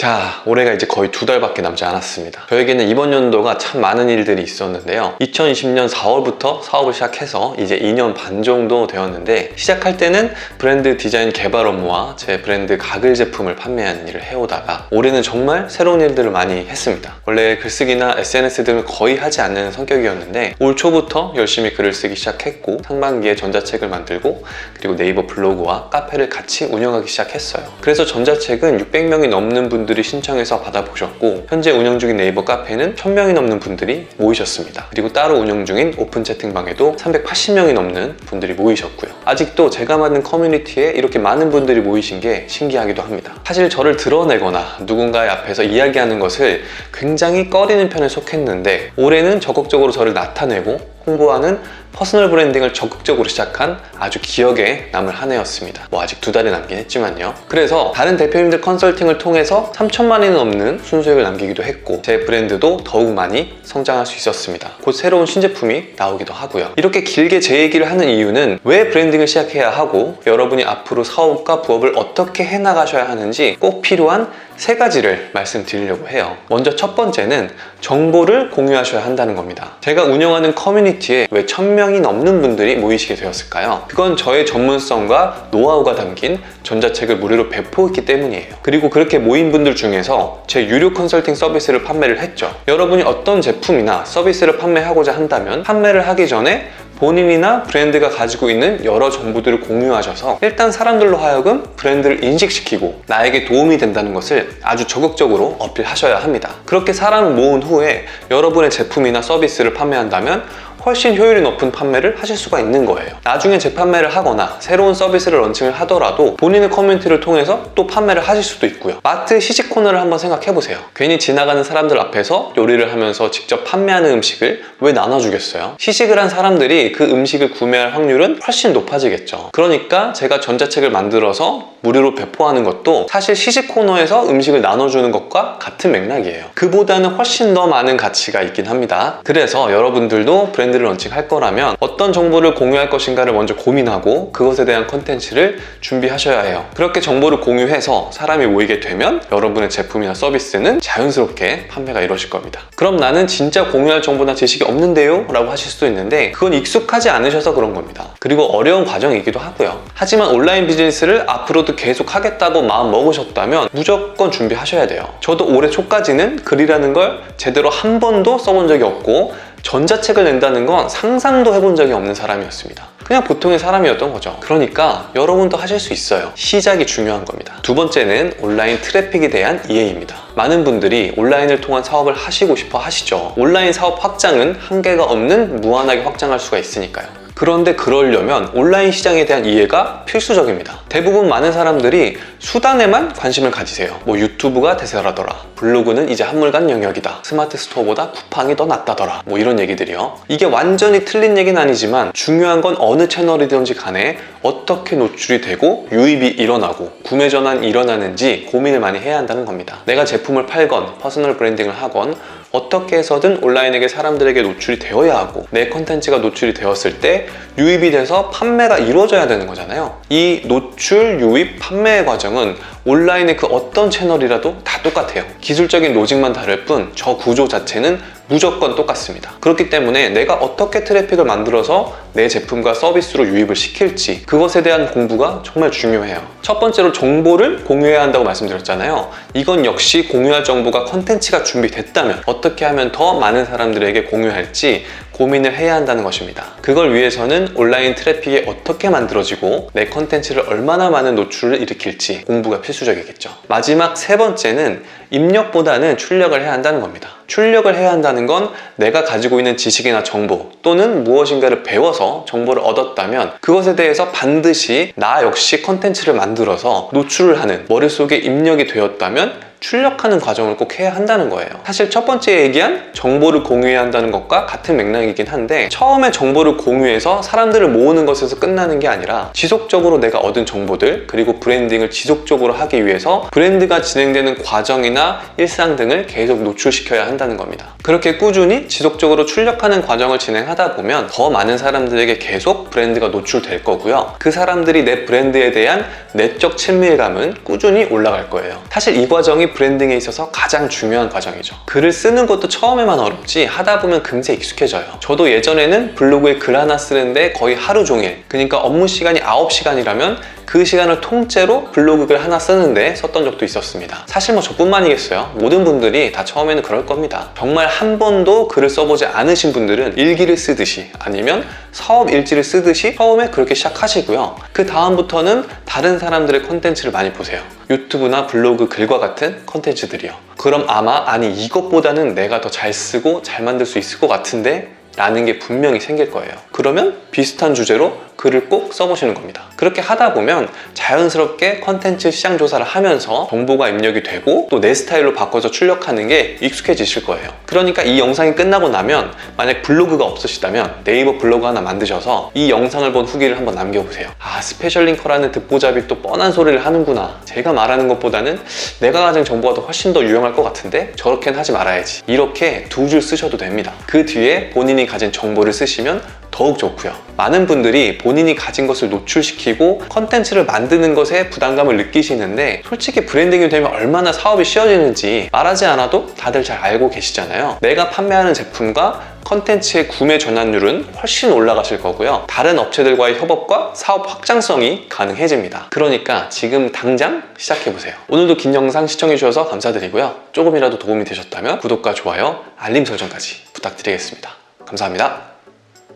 자, 올해가 이제 거의 2달밖에 남지 않았습니다. 저에게는 이번 연도가 참 많은 일들이 있었는데요. 2020년 4월부터 사업을 시작해서 이제 2년 반 정도 되었는데, 시작할 때는 브랜드 디자인 개발 업무와 제 브랜드 가글 제품을 판매하는 일을 해오다가 올해는 정말 새로운 일들을 많이 했습니다. 원래 글쓰기나 SNS 등을 거의 하지 않는 성격이었는데 올 초부터 열심히 글을 쓰기 시작했고, 상반기에 전자책을 만들고 그리고 네이버 블로그와 카페를 같이 운영하기 시작했어요. 그래서 전자책은 600명이 넘는 분들이 신청해서 받아보셨고, 현재 운영 중인 네이버 카페는 1000명이 넘는 분들이 모이셨습니다. 그리고 따로 운영 중인 오픈 채팅방에도 380명이 넘는 분들이 모이셨고요. 아직도 제가 만든 커뮤니티에 이렇게 많은 분들이 모이신 게 신기하기도 합니다. 사실 저를 드러내거나 누군가의 앞에서 이야기하는 것을 굉장히 꺼리는 편에 속했는데, 올해는 적극적으로 저를 나타내고 홍보하는 퍼스널 브랜딩을 적극적으로 시작한 아주 기억에 남을 한 해였습니다. 아직 2달이 남긴 했지만요. 그래서 다른 대표님들 컨설팅을 통해서 3천만이 넘는 순수익을 남기기도 했고, 제 브랜드도 더욱 많이 성장할 수 있었습니다. 곧 새로운 신제품이 나오기도 하고요. 이렇게 길게 제 얘기를 하는 이유는 왜 브랜딩을 시작해야 하고 여러분이 앞으로 사업과 부업을 어떻게 해나가셔야 하는지 꼭 필요한 3가지를 말씀드리려고 해요. 먼저 첫 번째는 정보를 공유하셔야 한다는 겁니다. 제가 운영하는 커뮤니티에 왜 1000명이 넘는 분들이 모이시게 되었을까요? 그건 저의 전문성과 노하우가 담긴 전자책을 무료로 배포했기 때문이에요. 그리고 그렇게 모인 분들 중에서 제 유료 컨설팅 서비스를 판매를 했죠. 여러분이 어떤 제품이나 서비스를 판매하고자 한다면 판매를 하기 전에 본인이나 브랜드가 가지고 있는 여러 정보들을 공유하셔서 일단 사람들로 하여금 브랜드를 인식시키고 나에게 도움이 된다는 것을 아주 적극적으로 어필하셔야 합니다. 그렇게 사람을 모은 후에 여러분의 제품이나 서비스를 판매한다면 훨씬 효율이 높은 판매를 하실 수가 있는 거예요. 나중에 재판매를 하거나 새로운 서비스를 런칭을 하더라도 본인의 커뮤니티를 통해서 또 판매를 하실 수도 있고요. 마트 시식 코너를 한번 생각해 보세요. 괜히 지나가는 사람들 앞에서 요리를 하면서 직접 판매하는 음식을 왜 나눠주겠어요? 시식을 한 사람들이 그 음식을 구매할 확률은 훨씬 높아지겠죠. 그러니까 제가 전자책을 만들어서 무료로 배포하는 것도 사실 시식 코너에서 음식을 나눠주는 것과 같은 맥락이에요. 그보다는 훨씬 더 많은 가치가 있긴 합니다. 그래서 여러분들도 브랜드를 런칭할 거라면 어떤 정보를 공유할 것인가를 먼저 고민하고 그것에 대한 컨텐츠를 준비하셔야 해요. 그렇게 정보를 공유해서 사람이 모이게 되면 여러분의 제품이나 서비스는 자연스럽게 판매가 이루어질 겁니다. 그럼 나는 진짜 공유할 정보나 지식이 없는데요? 라고 하실 수도 있는데, 그건 익숙하지 않으셔서 그런 겁니다. 그리고 어려운 과정이기도 하고요. 하지만 온라인 비즈니스를 앞으로도 계속 하겠다고 마음 먹으셨다면 무조건 준비하셔야 돼요. 저도 올해 초까지는 글이라는 걸 제대로 한 번도 써본 적이 없고 전자책을 낸다는 건 상상도 해본 적이 없는 사람이었습니다. 그냥 보통의 사람이었던 거죠. 그러니까 여러분도 하실 수 있어요. 시작이 중요한 겁니다. 두 번째는 온라인 트래픽에 대한 이해입니다. 많은 분들이 온라인을 통한 사업을 하시고 싶어 하시죠. 온라인 사업 확장은 한계가 없는 무한하게 확장할 수가 있으니까요. 그런데 그러려면 온라인 시장에 대한 이해가 필수적입니다. 대부분 많은 사람들이 수단에만 관심을 가지세요. 유튜브가 대세라더라, 블로그는 이제 한물간 영역이다, 스마트 스토어보다 쿠팡이 더 낫다더라, 이런 얘기들이요. 이게 완전히 틀린 얘기는 아니지만 중요한 건 어느 채널이든지 간에 어떻게 노출이 되고 유입이 일어나고 구매 전환이 일어나는지 고민을 많이 해야 한다는 겁니다. 내가 제품을 팔건 퍼스널 브랜딩을 하건 어떻게 해서든 온라인에게 사람들에게 노출이 되어야 하고, 내 컨텐츠가 노출이 되었을 때 유입이 돼서 판매가 이루어져야 되는 거잖아요. 이 노출, 유입, 판매의 과정은 온라인의 그 어떤 채널이라도 다 똑같아요. 기술적인 로직만 다를 뿐 저 구조 자체는 무조건 똑같습니다. 그렇기 때문에 내가 어떻게 트래픽을 만들어서 내 제품과 서비스로 유입을 시킬지, 그것에 대한 공부가 정말 중요해요. 첫 번째로 정보를 공유해야 한다고 말씀드렸잖아요. 이건 역시 공유할 정보가 컨텐츠가 준비됐다면 어떻게 하면 더 많은 사람들에게 공유할지 고민을 해야 한다는 것입니다. 그걸 위해서는 온라인 트래픽이 어떻게 만들어지고 내 컨텐츠를 얼마나 많은 노출을 일으킬지 공부가 필수적이겠죠. 마지막 3번째는 입력보다는 출력을 해야 한다는 겁니다. 출력을 해야 한다는 건 내가 가지고 있는 지식이나 정보 또는 무엇인가를 배워서 정보를 얻었다면 그것에 대해서 반드시 나 역시 컨텐츠를 만들어서 노출을 하는, 머릿속에 입력이 되었다면 출력하는 과정을 꼭 해야 한다는 거예요. 사실 첫 번째 얘기한 정보를 공유해야 한다는 것과 같은 맥락이긴 한데, 처음에 정보를 공유해서 사람들을 모으는 것에서 끝나는 게 아니라 지속적으로 내가 얻은 정보들, 그리고 브랜딩을 지속적으로 하기 위해서 브랜드가 진행되는 과정이나 사업이나 일상 등을 계속 노출시켜야 한다는 겁니다. 그렇게 꾸준히 지속적으로 출력하는 과정을 진행하다 보면 더 많은 사람들에게 계속 브랜드가 노출될 거고요. 그 사람들이 내 브랜드에 대한 내적 친밀감은 꾸준히 올라갈 거예요. 사실 이 과정이 브랜딩에 있어서 가장 중요한 과정이죠. 글을 쓰는 것도 처음에만 어렵지 하다 보면 금세 익숙해져요. 저도 예전에는 블로그에 글 하나 쓰는데 거의 하루 종일, 그러니까 업무 시간이 9시간이라면 그 시간을 통째로 블로그 글 하나 쓰는데 썼던 적도 있었습니다. 사실 뭐 저뿐만이겠어요. 모든 분들이 다 처음에는 그럴 겁니다. 정말 한 번도 글을 써보지 않으신 분들은 일기를 쓰듯이 아니면 사업 일지를 쓰듯이 처음에 그렇게 시작하시고요. 그 다음부터는 다른 사람들의 콘텐츠를 많이 보세요. 유튜브나 블로그 글과 같은 콘텐츠들이요. 그럼 아마 아니 이것보다는 내가 더 잘 쓰고 잘 만들 수 있을 것 같은데 라는 게 분명히 생길 거예요. 그러면 비슷한 주제로 글을 꼭 써보시는 겁니다. 그렇게 하다 보면 자연스럽게 컨텐츠 시장 조사를 하면서 정보가 입력이 되고 또 내 스타일로 바꿔서 출력하는 게 익숙해지실 거예요. 그러니까 이 영상이 끝나고 나면 만약 블로그가 없으시다면 네이버 블로그 하나 만드셔서 이 영상을 본 후기를 한번 남겨보세요. 아, 스페셜 링커라는 듣보잡이 또 뻔한 소리를 하는구나. 제가 말하는 것보다는 내가 가진 정보가 더 훨씬 더 유용할 것 같은데 저렇게는 하지 말아야지. 이렇게 두 줄 쓰셔도 됩니다. 그 뒤에 본인이 가진 정보를 쓰시면 더욱 좋고요. 많은 분들이 본인이 가진 것을 노출시키고 컨텐츠를 만드는 것에 부담감을 느끼시는데 솔직히 브랜딩이 되면 얼마나 사업이 쉬워지는지 말하지 않아도 다들 잘 알고 계시잖아요. 내가 판매하는 제품과 컨텐츠의 구매 전환율은 훨씬 올라가실 거고요. 다른 업체들과의 협업과 사업 확장성이 가능해집니다. 그러니까 지금 당장 시작해보세요. 오늘도 긴 영상 시청해주셔서 감사드리고요. 조금이라도 도움이 되셨다면 구독과 좋아요, 알림 설정까지 부탁드리겠습니다. 감사합니다.